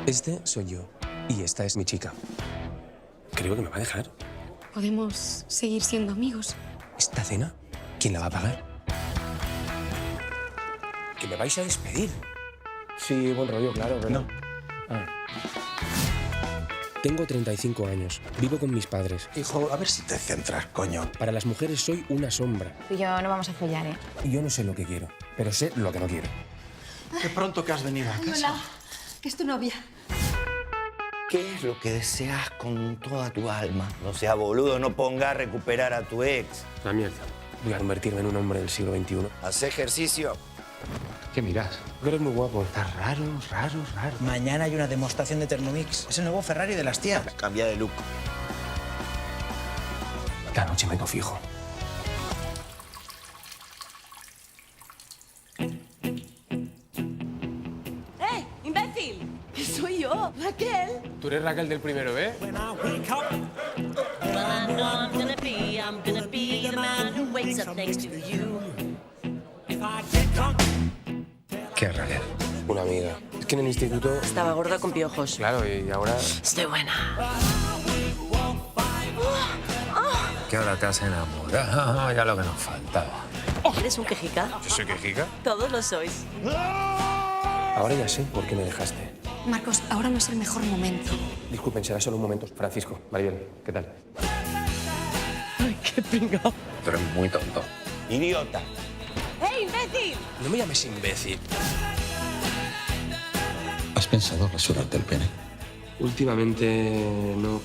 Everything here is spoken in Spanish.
Este soy yo. Y esta es mi chica. Creo que me va a dejar. Podemos seguir siendo amigos. ¿Esta cena? ¿Quién la va a pagar? ¿Que me vais a despedir? Sí, buen rollo, claro, pero... No. Ah. Tengo 35 años. Vivo con mis padres. Hijo, a ver si te centras, coño. Para las mujeres soy una sombra. Tú y yo no vamos a follar, ¿eh? Y yo no sé lo que quiero, pero sé lo que no quiero. Qué pronto que has venido a casa. Hola, que es tu novia. ¿Qué es lo que deseas con toda tu alma? No sea boludo, no ponga a recuperar a tu ex. La mierda. Voy a convertirme en un hombre del siglo XXI. Haz ejercicio. ¿Qué miras? Tú eres muy guapo. Estás raro. Mañana hay una demostración de Thermomix. Es el nuevo Ferrari de las tías. Cambia de look. La noche me lo fijo. ¡Eh, imbécil! Que soy yo, Raquel. Tú eres Raquel del primero, ¿eh? Well, I know I'm gonna be the man who wakes up next to you. ¿Qué Raquel? Una amiga. Es que en el instituto... Estaba gorda con piojos. Claro, y ahora... Estoy buena. Que ahora te has enamorado. Ya lo que nos faltaba. ¿Eres un quejica? ¿Yo soy quejica? Todos lo sois. Ahora ya sé por qué me dejaste. Marcos, ahora no es el mejor momento. Disculpen, será solo un momento. Francisco, Maribel, ¿qué tal? Tú eres muy tonto. Idiota. ¡Eh, imbécil! No me llames imbécil. ¿Has pensado rasurarte el pene? Últimamente no.